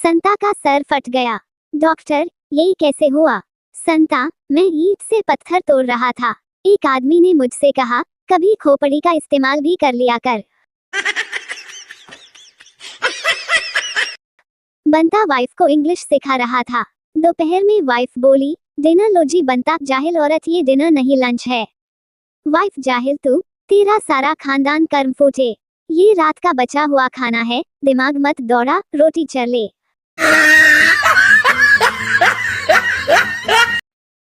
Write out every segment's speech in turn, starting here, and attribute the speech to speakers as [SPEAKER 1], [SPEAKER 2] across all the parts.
[SPEAKER 1] संता का सर फट गया। डॉक्टर, ये कैसे हुआ? संता, मैं ईंट से पत्थर तोड़ रहा था। एक आदमी ने मुझसे कहा, कभी खोपड़ी का इस्तेमाल भी कर लिया कर। बंता वाइफ को इंग्लिश सिखा रहा था। दोपहर में वाइफ बोली, डिनर लो जी। बंता, जाहिल औरत, ये डिनर नहीं लंच है। वाइफ, जाहिल तू, तेरा सारा खानदान कर्म फूटे। ये रात का बचा हुआ खाना है, दिमाग मत दौड़ा, रोटी चले।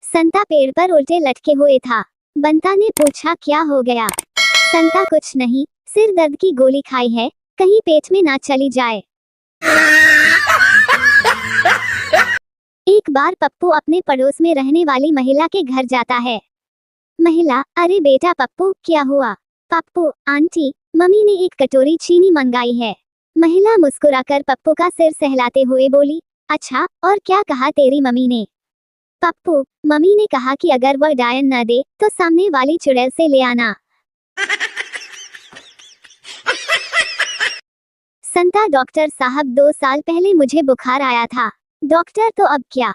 [SPEAKER 1] संता पेड़ पर उल्टे लटके हुए था। बंता ने पूछा, क्या हो गया? संता, कुछ नहीं, सिर दर्द की गोली खाई है, कहीं पेट में ना चली जाए। एक बार पप्पू अपने पड़ोस में रहने वाली महिला के घर जाता है। महिला, अरे बेटा पप्पू, क्या हुआ? पप्पू, आंटी, मम्मी ने एक कटोरी चीनी मंगाई है। महिला मुस्कुराकर पप्पू का सिर सहलाते हुए बोली, अच्छा, और क्या कहा तेरी मम्मी ने? पप्पू, मम्मी ने कहा कि अगर वह डायन न दे तो सामने वाली चुड़ैल से ले आना। संता, डॉक्टर साहब, 2 साल पहले मुझे बुखार आया था। डॉक्टर, तो अब क्या?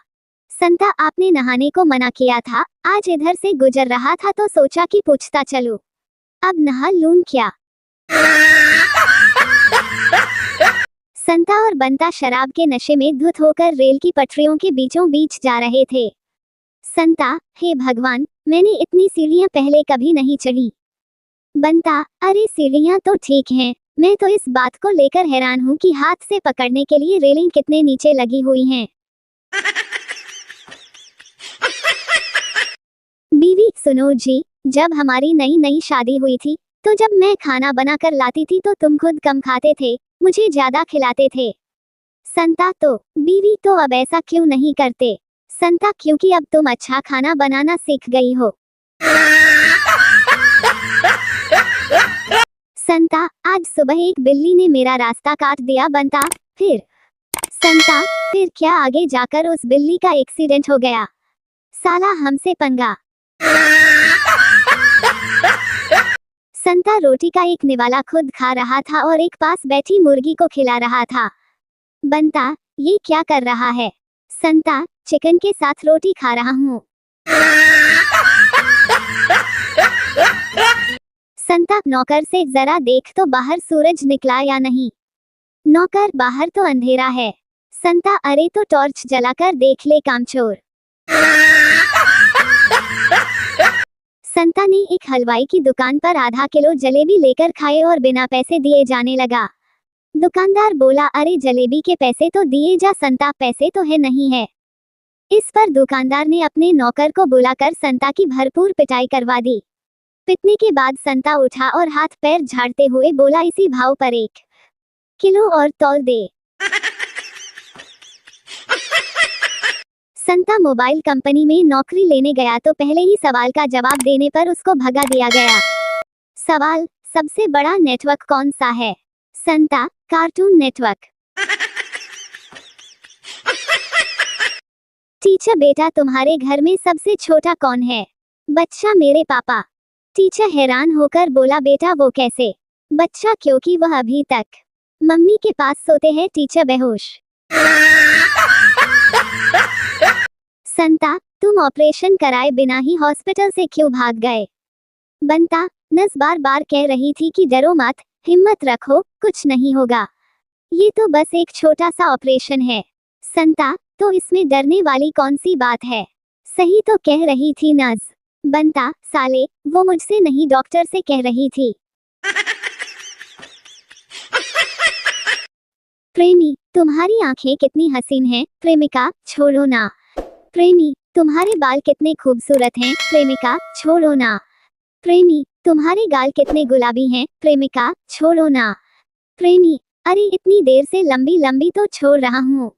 [SPEAKER 1] संता, आपने नहाने को मना किया था, आज इधर से गुजर रहा था तो सोचा कि पूछता चलूं। अब नहा लूं क्या? संता और बंता शराब के नशे में धुत होकर रेल की पटरियों के बीचों बीच जा रहे थे। संता, हे भगवान, मैंने इतनी सीढ़ियां पहले कभी नहीं चढ़ी। बंता, अरे सीढ़ियां तो ठीक हैं, मैं तो इस बात को लेकर हैरान हूँ कि हाथ से पकड़ने के लिए रेलिंग कितने नीचे लगी हुई हैं। बीवी, सुनो जी, जब हमारी नई नई शादी हुई थी तो जब मैं खाना बनाकर लाती थी तो तुम खुद कम खाते थे, मुझे ज्यादा खिलाते थे। संता, तो बीवी, तो अब ऐसा क्यों नहीं करते? संता, क्योंकि अब तुम अच्छा खाना बनाना सीख गई हो। संता, आज सुबह एक बिल्ली ने मेरा रास्ता काट दिया। बंता, फिर? संता, फिर क्या, आगे जाकर उस बिल्ली का एक्सीडेंट हो गया। साला हमसे पंगा। संता, रोटी का एक निवाला खुद खा रहा था और एक पास बैठी मुर्गी को खिला रहा था। बंता, ये क्या कर रहा है? संता, चिकन के साथ रोटी खा रहा हूँ। संता, नौकर से जरा देख तो बाहर सूरज निकला या नहीं। नौकर, बाहर तो अंधेरा है। संता, अरे तो टॉर्च जलाकर देख ले कामचोर। संता ने एक हलवाई की दुकान पर आधा किलो जलेबी लेकर खाए और बिना पैसे दिए जाने लगा। दुकानदार बोला, अरे जलेबी के पैसे तो दिए जा। संता, पैसे तो है नहीं है। इस पर दुकानदार ने अपने नौकर को बुलाकर संता की भरपूर पिटाई करवा दी। पिटने के बाद संता उठा और हाथ पैर झाड़ते हुए बोला, इसी भाव पर 1 किलो और तौल दे। संता मोबाइल कंपनी में नौकरी लेने गया तो पहले ही सवाल का जवाब देने पर उसको भगा दिया गया। सवाल, सबसे बड़ा नेटवर्क कौन सा है? संता, कार्टून नेटवर्क। टीचर, बेटा तुम्हारे घर में सबसे छोटा कौन है? बच्चा, मेरे पापा। टीचर हैरान होकर बोला, बेटा वो कैसे? बच्चा, क्योंकि वह अभी तक मम्मी के पास सोते हैं। टीचर बेहोश। संता, तुम ऑपरेशन कराए बिना ही हॉस्पिटल से क्यों भाग गए? बंता, नर्स बार बार कह रही थी कि डरो मत, हिम्मत रखो, कुछ नहीं होगा, ये तो बस एक छोटा सा ऑपरेशन है। संता, तो इसमें डरने वाली कौन सी बात है? सही तो कह रही थी नर्स। बंता, साले, वो मुझसे नहीं डॉक्टर से कह रही थी। प्रेमी, तुम्हारी आंखें कितनी हसीन हैं। प्रेमिका, छोड़ो ना। प्रेमी, तुम्हारे बाल कितने खूबसूरत हैं। प्रेमिका, छोड़ो ना। प्रेमी, तुम्हारे गाल कितने गुलाबी हैं। प्रेमिका, छोड़ो ना। प्रेमी, अरे इतनी देर से लंबी लंबी तो छोड़ रहा हूँ।